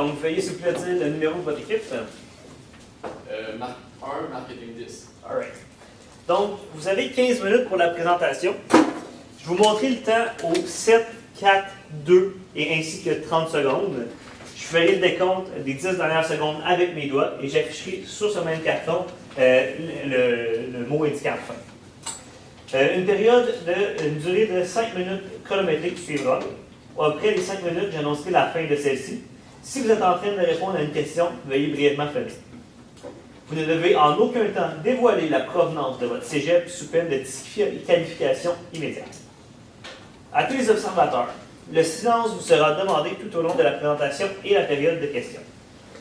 Donc, veuillez s'il vous plaît dire le numéro de votre équipe. 1, marketing 10. All right. Donc, vous avez 15 minutes pour la présentation. Je vais vous montrer le temps au 7, 4, 2 et ainsi que 30 secondes. Je ferai le décompte des 10 dernières secondes avec mes doigts et j'afficherai sur ce même carton le mot indiquant fin. Une durée de 5 minutes chronométrique suivra. Après les 5 minutes, j'annoncerai la fin de celle-ci. Si vous êtes en train de répondre à une question, veuillez brièvement finir. Vous ne devez en aucun temps dévoiler la provenance de votre cégep sous peine de disqualification immédiate. À tous les observateurs, le silence vous sera demandé tout au long de la présentation et la période de questions.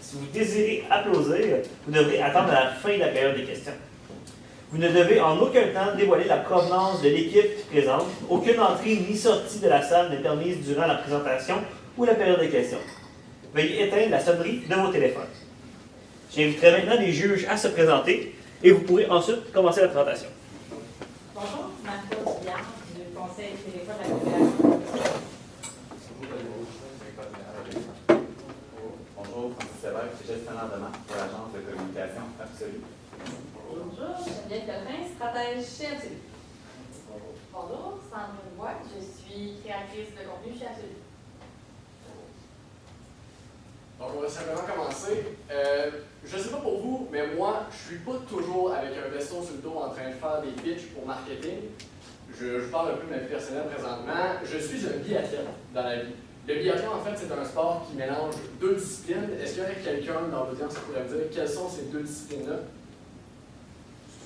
Si vous désirez applaudir, vous devrez attendre à la fin de la période de questions. Vous ne devez en aucun temps dévoiler la provenance de l'équipe présente. Aucune entrée ni sortie de la salle n'est permise durant la présentation ou la période de questions. Veuillez éteindre la sonnerie de vos téléphones. J'inviterai maintenant les juges à se présenter et vous pourrez ensuite commencer la présentation. Bonjour, Marco Diard, du Conseil québécois de la population. Bonjour, Francis Sévère, gestionnaire de marque pour l'agence de communication Absolue. Bonjour, Geneviève Pellerin, stratège chez Absolue. Bonjour, Sandrine Bois, je suis créatrice de contenu chez Absolue. Donc, on va simplement commencer. Je ne sais pas pour vous, mais moi, je ne suis pas toujours avec un veston sur le dos en train de faire des pitchs pour marketing. Je parle un peu de ma vie personnelle présentement. Je suis un biathlète dans la vie. Le biathlon, en fait, c'est un sport qui mélange deux disciplines. Est-ce qu'il y aurait quelqu'un dans l'audience qui pourrait me dire quelles sont ces deux disciplines-là?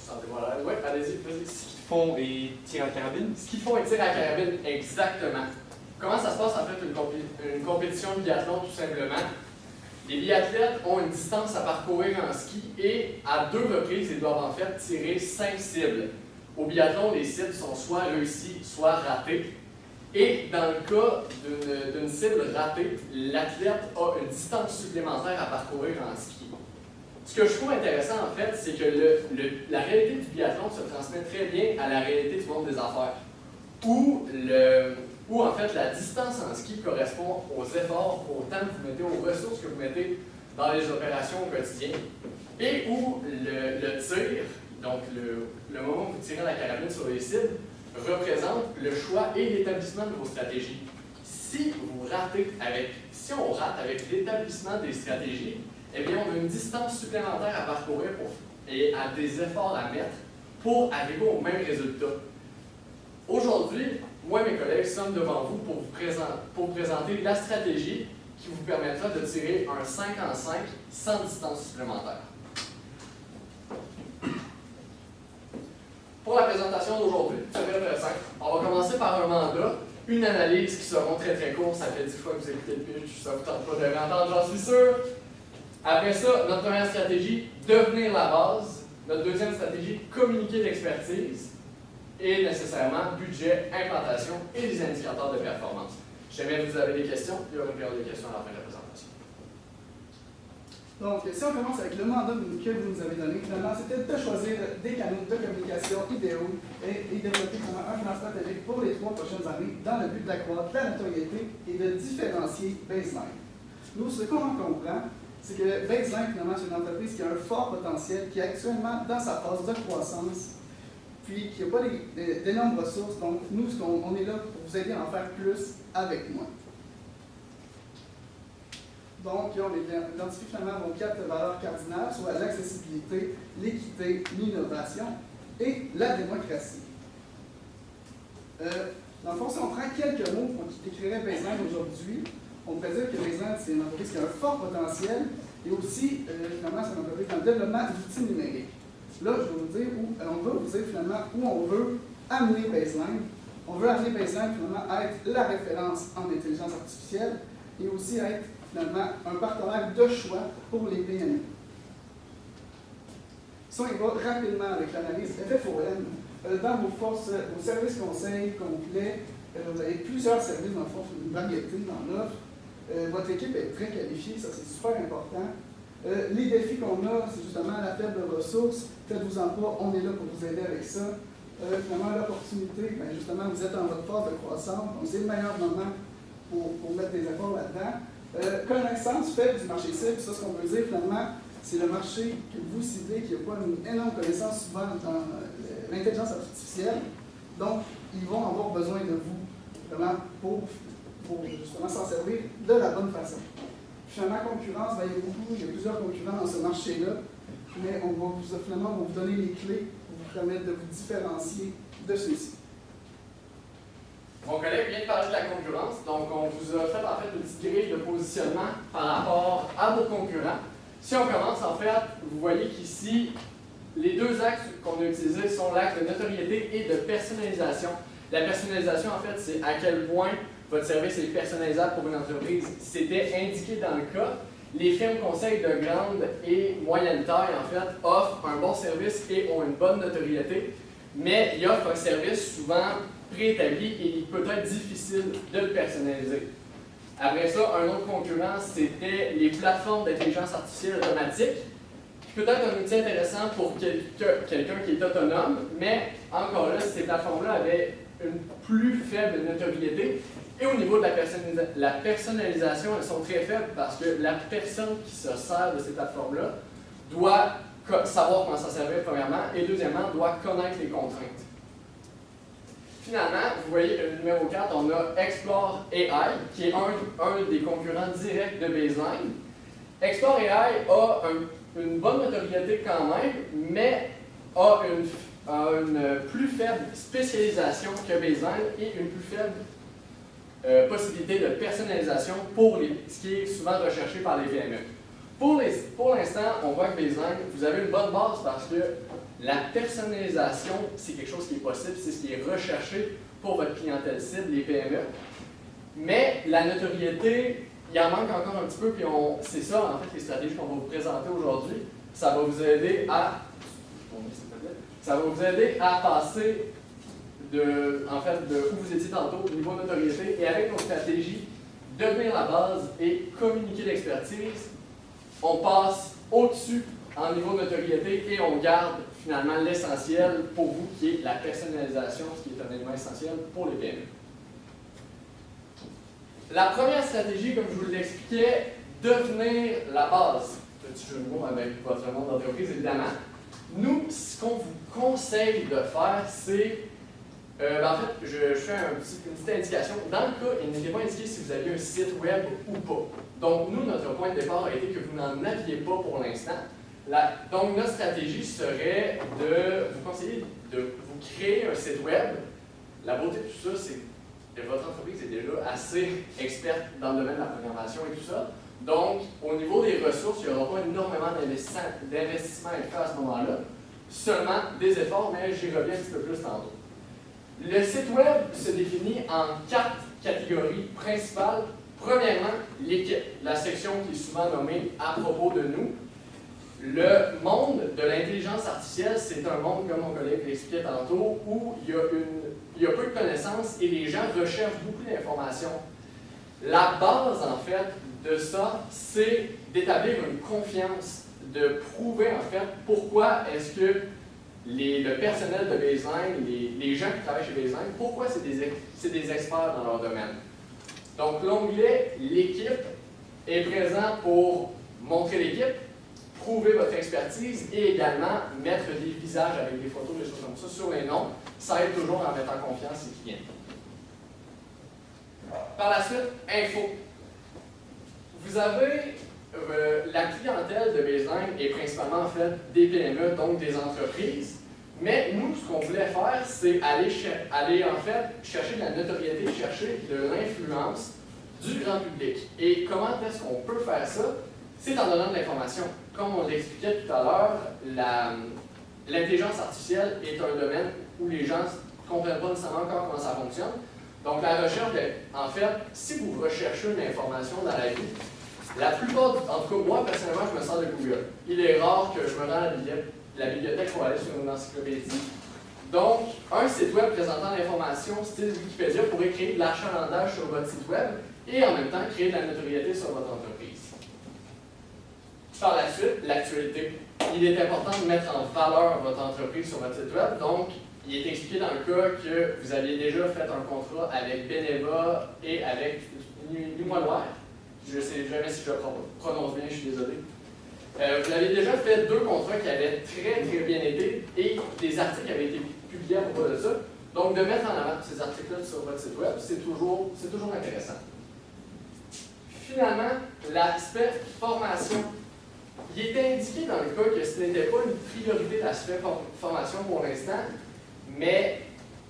Sentez-moi là. Oui, allez-y, vas-y. Ski de fond et tir à carabine. Ski de fond et tir à carabine, exactement. Comment ça se passe, en fait, une compétition de biathlon, tout simplement? Les biathlètes ont une distance à parcourir en ski et à 2 reprises, ils doivent en fait tirer 5 cibles. Au biathlon, les cibles sont soit réussies, soit ratées. Et dans le cas d'une cible ratée, l'athlète a une distance supplémentaire à parcourir en ski. Ce que je trouve intéressant, en fait, c'est que la réalité du biathlon se transmet très bien à la réalité du monde des affaires, où en fait la distance en ski correspond aux efforts, au temps que vous mettez, aux ressources que vous mettez dans les opérations au quotidien, et où le tir, donc le moment où vous tirez la carabine sur les cibles, représente le choix et l'établissement de vos stratégies. Si on rate avec l'établissement des stratégies, eh bien on a une distance supplémentaire à parcourir et à des efforts à mettre pour arriver au même résultat. Aujourd'hui, moi et mes collègues sommes devant vous pour présenter la stratégie qui vous permettra de tirer un 5 en 5 sans distance supplémentaire. Pour la présentation d'aujourd'hui, ça va être simple. On va commencer par un mandat, une analyse qui seront très très courte. Ça fait 10 fois que vous écoutez le pitch, ça ne vous tente pas de réentendre, j'en suis sûr. Après ça, notre première stratégie, devenir la base. Notre deuxième stratégie, communiquer l'expertise. Et nécessairement budget, implantation et les indicateurs de performance. Si jamais vous avez des questions, il y aura une période de questions à la fin de la présentation. Donc, si on commence avec le mandat que vous nous avez donné, finalement, c'était de choisir des canaux de communication idéaux et développer un plan stratégique pour les 3 prochaines années dans le but d'accroître la notoriété et de différencier Baseline. Nous, ce qu'on en comprend, c'est que Baseline, finalement, c'est une entreprise qui a un fort potentiel, qui est actuellement dans sa phase de croissance, puis qui n'a pas d'énormes ressources. Donc, nous, on est là pour vous aider à en faire plus avec moi. Donc, on identifie finalement vos 4 valeurs cardinales, soit l'accessibilité, l'équité, l'innovation et la démocratie. Dans le fond, si on prend quelques mots qui décriraient Baseline aujourd'hui, on pourrait dire que Baseline, c'est une entreprise qui a un fort potentiel et aussi, finalement, c'est une entreprise dans le développement d'outils numériques. Là, je vais vous dire on veut vous dire finalement où on veut amener Baseline. On veut amener Baseline finalement à être la référence en intelligence artificielle et aussi à être finalement un partenaire de choix pour les PME. Si on y va rapidement avec l'analyse FFOM, dans vos services conseils complets, vous avez plusieurs services dans le fond, une variété dans l'offre. Votre équipe est très qualifiée, ça c'est super important. Les défis qu'on a, c'est justement la faible ressource. Faites-vous-en pas, on est là pour vous aider avec ça. Finalement, l'opportunité, justement, vous êtes en votre phase de croissance, donc c'est le meilleur moment pour mettre des efforts là-dedans. Connaissance faible du marché cible, ça, ce qu'on peut dire finalement, c'est le marché que vous ciblez qui n'a pas une énorme connaissance souvent dans l'intelligence artificielle. Donc, ils vont avoir besoin de vous vraiment pour justement s'en servir de la bonne façon. Finalement, concurrence, il y a plusieurs concurrents dans ce marché-là, mais on va finalement vous donner les clés pour vous permettre de vous différencier de ceux-ci. Mon collègue vient de parler de la concurrence, donc on vous a fait en fait une petite grille de positionnement par rapport à vos concurrents. Si on commence, en fait, vous voyez qu'ici, les deux axes qu'on a utilisés sont l'axe de notoriété et de personnalisation. La personnalisation, en fait, c'est à quel point votre service est personnalisable pour une entreprise. C'était indiqué dans le cas. Les firmes conseils de grande et moyenne taille, en fait, offrent un bon service et ont une bonne notoriété, mais ils offrent un service souvent préétabli et il peut être difficile de le personnaliser. Après ça, un autre concurrent, c'était les plateformes d'intelligence artificielle automatique. Peut-être un outil intéressant pour quelqu'un qui est autonome, mais encore là, ces plateformes-là avaient une plus faible notoriété. Et au niveau de la personnalisation, elles sont très faibles parce que la personne qui se sert de ces plateformes-là doit savoir comment s'en servir, premièrement, et deuxièmement, doit connaître les contraintes. Finalement, vous voyez le numéro 4, on a Explore AI, qui est un des concurrents directs de Baseline. Explore AI a une bonne notoriété quand même, mais a une plus faible spécialisation que Baseline et une plus faible possibilité de personnalisation pour ce qui est souvent recherché par les PME. Pour l'instant, on voit que Baseline, vous avez une bonne base parce que la personnalisation, c'est quelque chose qui est possible, c'est ce qui est recherché pour votre clientèle cible, les PME. Mais la notoriété, il en manque encore un petit peu, puis c'est ça, en fait, les stratégies qu'on va vous présenter aujourd'hui. Ça va vous aider à passer de où vous étiez tantôt, au niveau notoriété, et avec nos stratégies, devenir la base et communiquer l'expertise, on passe au-dessus en niveau notoriété et on garde finalement l'essentiel pour vous qui est la personnalisation, ce qui est un élément essentiel pour les PME. La première stratégie, comme je vous l'expliquais, devenir la base. Petit jeu de mots avec votre nom d'entreprise, évidemment. Nous, ce qu'on vous conseille de faire, c'est en fait, je fais une petite indication. Dans le cas, il n'était pas indiqué si vous aviez un site web ou pas. Donc, nous, notre point de départ a été que vous n'en aviez pas pour l'instant. Donc, notre stratégie serait de vous conseiller de vous créer un site web. La beauté de tout ça, c'est que votre entreprise est déjà assez experte dans le domaine de la programmation et tout ça. Donc, au niveau des ressources, il n'y aura pas énormément d'investissement à faire à ce moment-là. Seulement des efforts, mais j'y reviens un petit peu plus tantôt. Le site web se définit en 4 catégories principales. Premièrement, l'équipe, la section qui est souvent nommée à propos de nous. Le monde de l'intelligence artificielle, c'est un monde, comme mon collègue l'expliquait tantôt, où il y a peu de connaissances et les gens recherchent beaucoup d'informations. La base, en fait, de ça, c'est d'établir une confiance, de prouver, en fait, pourquoi est-ce que le personnel de Baseline, les gens qui travaillent chez Baseline, pourquoi c'est des experts dans leur domaine. Donc, l'onglet « L'équipe » est présent pour montrer l'équipe, prouver votre expertise et également mettre des visages avec des photos, des choses comme ça sur les noms. Ça aide toujours à mettre en confiance ses clients. Par la suite, info. Vous avez la clientèle de Baseline est principalement en fait des PME, donc des entreprises. Mais nous, ce qu'on voulait faire, c'est aller en fait chercher de la notoriété, chercher de l'influence du grand public. Et comment est-ce qu'on peut faire ça? C'est en donnant de l'information. Comme on l'expliquait tout à l'heure, l'intelligence artificielle est un domaine où les gens ne comprennent pas nécessairement encore comment ça fonctionne. Donc la recherche, en fait, si vous recherchez une information dans la vie, la plupart, en tout cas moi personnellement, je me sers de Google. Il est rare que je me rende à la bibliothèque pour aller sur une encyclopédie. Donc, un site web présentant l'information style Wikipédia pourrait créer de l'achalandage sur votre site web et en même temps créer de la notoriété sur votre entreprise. Par la suite, l'actualité. Il est important de mettre en valeur votre entreprise sur votre site web. Donc, il est expliqué dans le cas que vous aviez déjà fait un contrat avec Beneva et avec Limoilloire, Je ne sais jamais si je le prononce bien, je suis désolé. Vous avez déjà fait 2 contrats qui avaient très bien été et des articles avaient été publiés à propos de ça. Donc, de mettre en avant ces articles-là sur votre site web, c'est toujours intéressant. Finalement, l'aspect formation. Il est indiqué dans le cas que ce n'était pas une priorité l'aspect formation pour l'instant, mais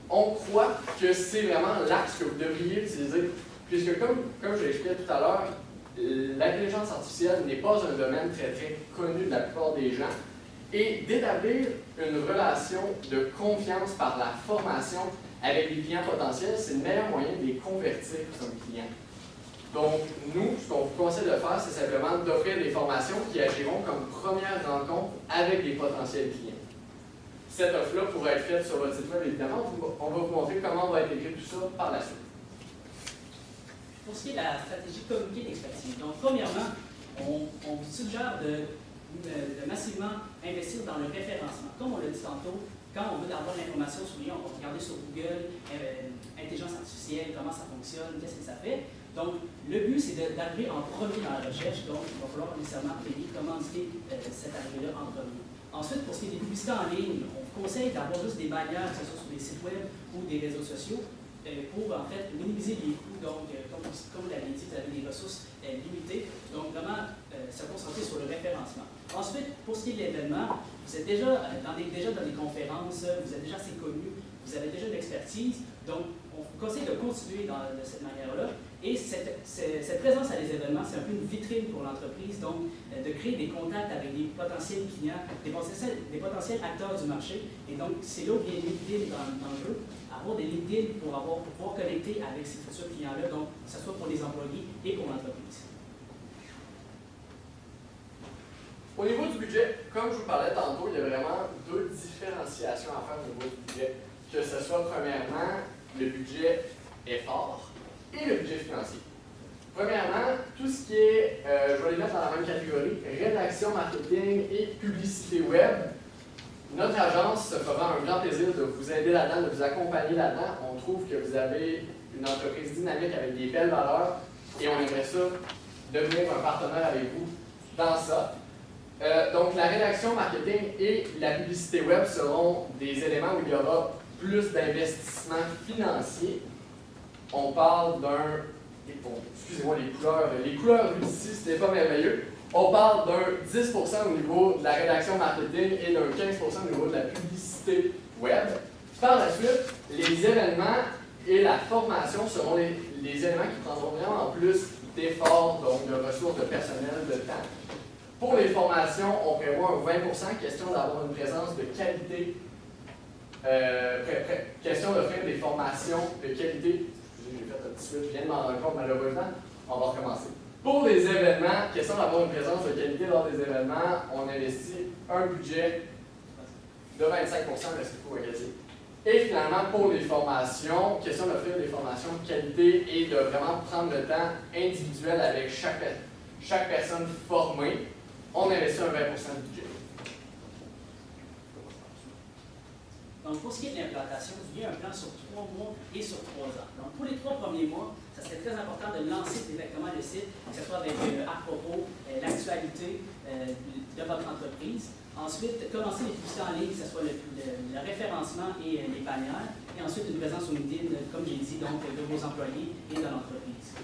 on croit que c'est vraiment l'axe que vous devriez utiliser, puisque comme je l'ai expliqué tout à l'heure, l'intelligence artificielle n'est pas un domaine très connu de la plupart des gens, et d'établir une relation de confiance par la formation avec les clients potentiels, c'est le meilleur moyen de les convertir comme clients. Donc, nous, ce qu'on vous conseille de faire, c'est simplement d'offrir des formations qui agiront comme première rencontre avec les potentiels clients. Cette offre-là pourrait être faite sur votre site web, évidemment. On va vous montrer comment on va intégrer tout ça par la suite. Pour ce qui est de la stratégie communiquée d'expertise, donc premièrement, on vous suggère de massivement investir dans le référencement. Comme on l'a dit tantôt, quand on veut avoir l'information sur lui, on va regarder sur Google, intelligence artificielle, comment ça fonctionne, qu'est-ce que ça fait. Donc, le but, c'est d'arriver en premier dans la recherche, donc il va falloir nécessairement payer, commencer cette arrivée-là en premier. Ensuite, pour ce qui est des publicités en ligne, on vous conseille d'avoir juste des bannières, que ce soit sur des sites web ou des réseaux sociaux, pour en fait minimiser les coûts. Donc, comme vous l'avez dit, vous avez des ressources limitées. Donc, vraiment se concentrer sur le référencement. Ensuite, pour ce qui est de l'événement, vous êtes déjà dans des conférences, vous êtes déjà assez connu, vous avez déjà de l'expertise. Donc, on vous conseille de continuer de cette manière-là. Et cette présence à des événements, c'est un peu une vitrine pour l'entreprise, donc de créer des contacts avec des potentiels clients, des potentiels acteurs du marché. Et donc, c'est là où vient LinkedIn dans le jeu, avoir des LinkedIn pour pouvoir connecter avec ces futurs clients-là, donc que ce soit pour les employés et pour l'entreprise. Au niveau du budget, comme je vous parlais tantôt, il y a vraiment 2 différenciations à faire au niveau du budget. Que ce soit, premièrement, le budget effort et le budget financier. Premièrement, tout ce qui est, je vais les mettre dans la même catégorie, rédaction, marketing et publicité web. Notre agence se fera un grand plaisir de vous aider là-dedans, de vous accompagner là-dedans. On trouve que vous avez une entreprise dynamique avec des belles valeurs et on aimerait ça devenir un partenaire avec vous dans ça. Donc, la rédaction, marketing et la publicité web seront des éléments où il y aura plus d'investissement financier. On parle d'un... Bon, excusez-moi, les couleurs vues d'ici, ce n'est pas merveilleux. On parle d'un 10% au niveau de la rédaction marketing et d'un 15% au niveau de la publicité web. Par la suite, les événements et la formation seront les éléments qui prendront vraiment plus d'efforts, donc de ressources, de personnel, de temps. Pour les formations, on prévoit un 20%, question d'avoir une présence de qualité, question d'offrir des formations de qualité. J'ai fait un petit switch, je viens de m'en rendre compte malheureusement, on va recommencer. Pour les événements, question d'avoir une présence de qualité lors des événements, on investit un budget de 25%, mais c'est pour magasin. Et finalement, pour les formations, question d'offrir des formations de qualité et de vraiment prendre le temps individuel avec chaque personne formée, on investit un 20% de budget. Donc, pour ce qui est de l'implantation, il y a un plan sur 3 mois et sur 3 ans. Donc, pour les 3 premiers mois, ça serait très important de lancer directement le site, que ce soit avec à propos, l'actualité de votre entreprise. Ensuite, commencer les publicités en ligne, que ce soit le référencement et les bannières. Et ensuite, une présence sur LinkedIn, comme j'ai dit, donc de vos employés et de l'entreprise.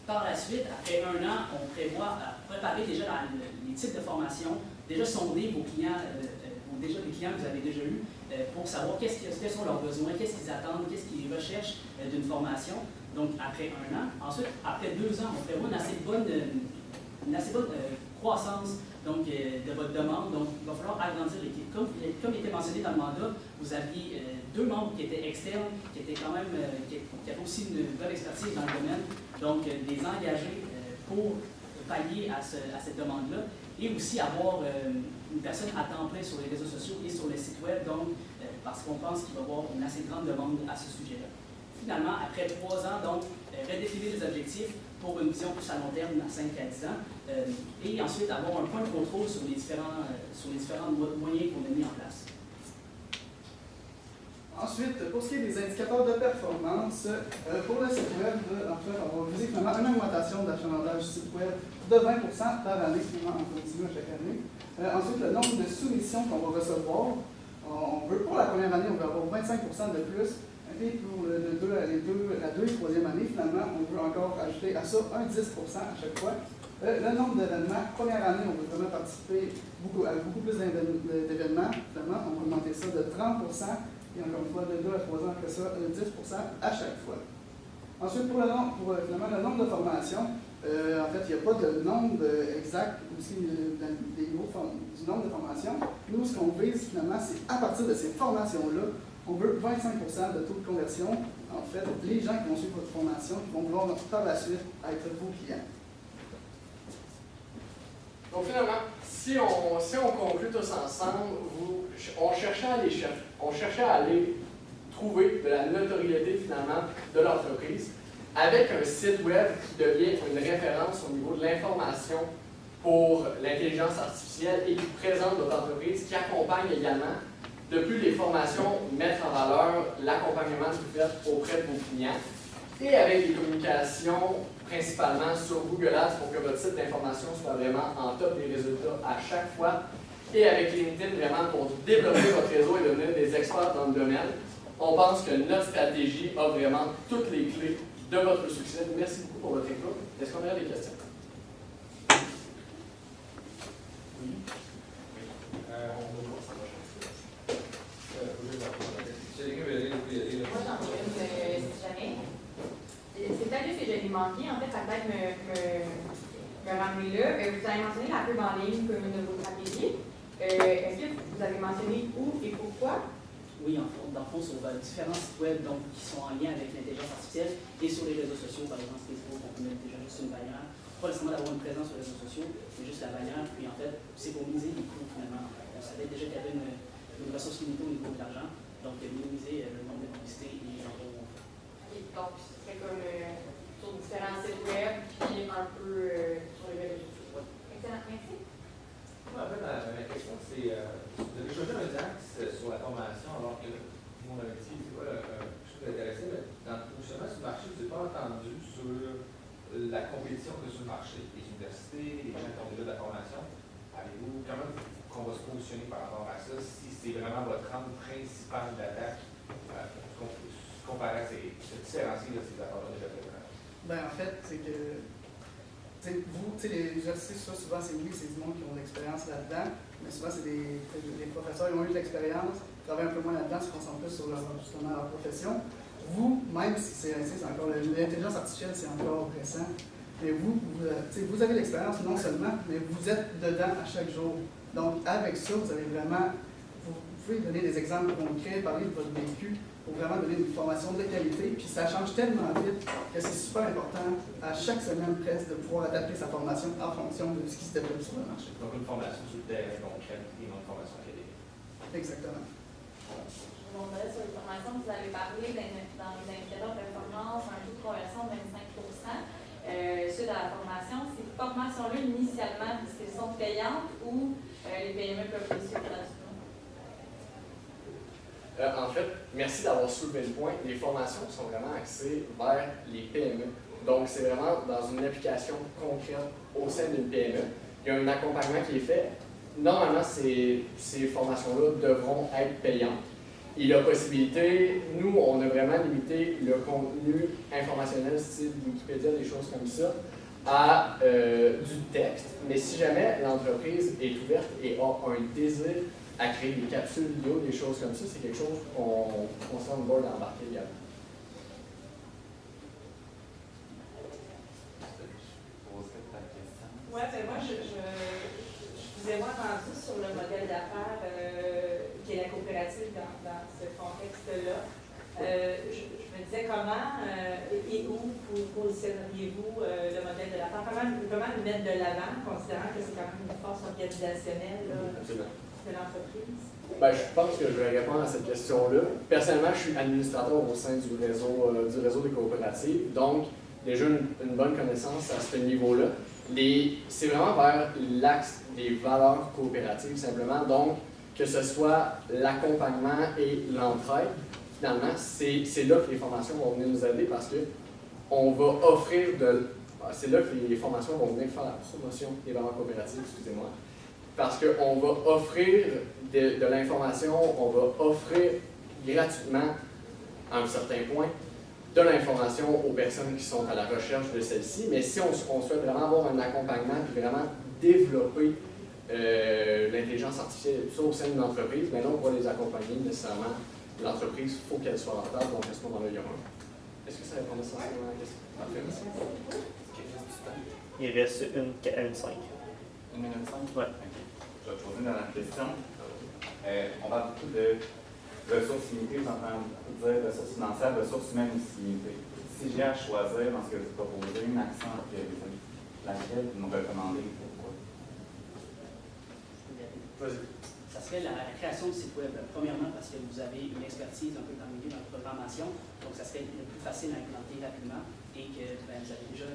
Par la suite, après 1 an, on prévoit préparer déjà les types de formation, déjà sonder vos clients, déjà des clients que vous avez déjà eus, pour savoir quels sont leurs besoins, qu'est-ce qu'ils attendent, qu'est-ce qu'ils recherchent d'une formation. Donc, après 1 an. Ensuite, après 2 ans, on prévoit une assez bonne croissance donc, de votre demande. Donc, il va falloir agrandir l'équipe. Comme il était mentionné dans le mandat, vous aviez 2 membres qui étaient externes, qui étaient quand même, qui avaient aussi une bonne expertise dans le domaine. Donc, les engager pour pallier à cette demande-là. Et aussi avoir une personne à temps plein sur les réseaux sociaux et sur les sites web, donc, parce qu'on pense qu'il va y avoir une assez grande demande à ce sujet-là. Finalement, après 3 ans, donc, redéfinir les objectifs pour une vision plus à long terme, à 5 à 10 ans, et ensuite avoir un point de contrôle sur les différents moyens qu'on a mis en place. Ensuite, pour ce qui est des indicateurs de performance, pour le site web, en fait, on va viser finalement une augmentation d'achalandage du site web de 20% par année, finalement, on continue à chaque année. Ensuite, le nombre de soumissions qu'on va recevoir, pour la première année, on veut avoir 25% de plus. Et pour la 2 et 3e année, finalement, on veut encore ajouter à ça un 10% à chaque fois. Le nombre d'événements, première année, on veut vraiment participer à beaucoup plus d'événements. Finalement, on va augmenter ça de 30%. Et encore une fois, de 2 à 3 ans après ça, 10% à chaque fois. Ensuite, finalement, le nombre de formations, en fait, il n'y a pas de nombre exact aussi du nombre de formations. Nous, ce qu'on vise finalement, c'est à partir de ces formations-là, on veut 25% de taux de conversion. En fait, les gens qui vont suivre votre formation, qui vont vouloir par la suite être vos clients. Donc finalement, si on conclut tous ensemble, on cherchait à aller trouver de la notoriété finalement de l'entreprise avec un site web qui devient une référence au niveau de l'information pour l'intelligence artificielle et qui présente votre entreprise, qui accompagne également. De plus, les formations mettent en valeur l'accompagnement que vous faites auprès de vos clients et avec des communications principalement sur Google Ads pour que votre site d'information soit vraiment en top des résultats à chaque fois et avec LinkedIn vraiment pour développer votre réseau et devenir des experts dans le domaine. On pense que notre stratégie a vraiment toutes les clés de votre succès. Merci beaucoup pour votre écoute. Est-ce qu'on a des questions? Oui. Moi, j'en ai une, si jamais. C'est peut-être juste que je l'ai manqué, en fait, ça peut-être me ramener là. Vous avez mentionné la pub en ligne comme une de vos stratégies. Est-ce que vous avez mentionné où et pourquoi? Oui, dans le fond, sur différents sites web donc, qui sont en lien avec l'intelligence artificielle et sur les réseaux sociaux, par exemple Facebook, on peut mettre déjà juste une bannière. Pas nécessairement d'avoir une présence sur les réseaux sociaux, c'est juste la bannière. Puis en fait, c'est pour miser les coûts finalement. On savait déjà qu'il y avait une ressource limitée au niveau de l'argent, donc minimiser le nombre de publicités et les endroits où on fait. Donc, c'est comme sur différents sites web, puis un peu sur les réseaux sociaux. Excellent, merci. En fait, ma question, c'est vous avez choisi un axe sur la formation, alors que nous, on avait dit, c'est quoi, quelque chose d'intéressant, mais dans le fonctionnement sur le marché, je n'ai pas entendu sur la compétition que sur le marché, les universités, les gens qui ont déjà de la formation. Avez-vous, comment qu'on va se positionner par rapport à ça, si c'est vraiment votre angle principal d'attaque, comparé à se différencier de ces apports-là déjà présents? Ben, en fait, c'est que vous, les universités, souvent, c'est du monde qui ont de l'expérience là-dedans, mais souvent, c'est des professeurs qui ont eu de l'expérience, travaillent un peu moins là-dedans, se concentrent plus sur justement leur profession. Vous, même si c'est encore l'intelligence artificielle, c'est encore récent, mais vous avez l'expérience non seulement, mais vous êtes dedans à chaque jour. Donc, avec ça, vous allez vraiment, vous pouvez donner des exemples concrets, parler de votre vécu, pour vraiment donner une formation de qualité, puis ça change tellement vite que c'est super important à chaque semaine presque de pouvoir adapter sa formation en fonction de ce qui se développe sur le marché. Donc une formation sur le terrain concrète et non une formation académique. Exactement. Je vous montrerai sur les formations, vous avez parlé dans les indicateurs de performance, un taux de conversion de 25%. Suite à la formation, ces formations-là, initialement, est-ce qu'elles sont payantes ou les PME peuvent les suivre gratuitement? En fait, merci d'avoir soulevé le point. Les formations sont vraiment axées vers les PME. Donc, c'est vraiment dans une application concrète au sein d'une PME. Il y a un accompagnement qui est fait. Normalement, ces formations-là devront être payantes. Et la possibilité, nous, on a vraiment limité le contenu informationnel, style Wikipédia, des choses comme ça, à du texte. Mais si jamais l'entreprise est ouverte et a un désir à créer des capsules vidéo, des choses comme ça, c'est quelque chose qu'on s'est en board d'embarquer également. Oui, ben moi, je vous ai entendu sur le modèle d'affaires qui est la coopérative dans ce contexte-là. Je me disais comment et où positionneriez-vous le modèle de l'affaires? Comment le mettre de l'avant, considérant que c'est quand même une force organisationnelle de l'entreprise? Ben, je pense que je vais répondre à cette question-là. Personnellement, je suis administrateur au sein du réseau des coopératives, donc déjà une bonne connaissance à ce niveau-là. C'est vraiment vers l'axe des valeurs coopératives, simplement. Donc, que ce soit l'accompagnement et l'entraide, finalement, c'est là que les formations vont venir nous aider parce que on va offrir c'est là que les formations vont venir faire la promotion des valeurs coopératives, excusez-moi. Parce qu'on va offrir de l'information, on va offrir gratuitement, à un certain point, de l'information aux personnes qui sont à la recherche de celle-ci. Mais si on souhaite vraiment avoir un accompagnement et vraiment développer l'intelligence artificielle et tout ça au sein d'une entreprise, mais là, on va les accompagner nécessairement. L'entreprise, il faut qu'elle soit rentable, donc restons dans le lieu 1. Est-ce que ça répond essentiellement à la question? Parfait, merci. Il reste une 5. 1 minute 5? Ouais. Je vais te poser une dernière question. On parle beaucoup de ressources limitées, j'entends beaucoup dire ressources financières, ressources humaines aussi limitées. Si j'ai à choisir dans ce que vous proposez une action en priorité, laquelle vous me recommandez? Pourquoi? Vas-y. Ça serait la création de site web. Premièrement, parce que vous avez une expertise un peu dans le milieu de la programmation, donc ça serait le plus facile à implanter rapidement et que vous avez déjà,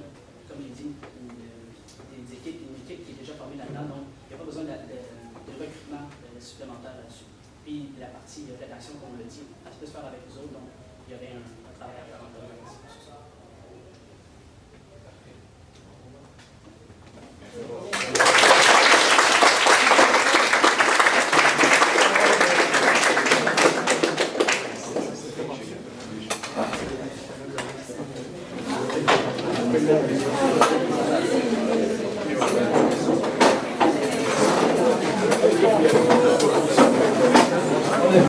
comme je dit, une équipe qui est déjà formée là-dedans, donc il n'y a pas besoin de recrutement supplémentaire là-dessus. Puis la partie de rédaction, comme on l'a dit, elle peut se faire avec vous autres, donc il y aurait un travail à faire en commun.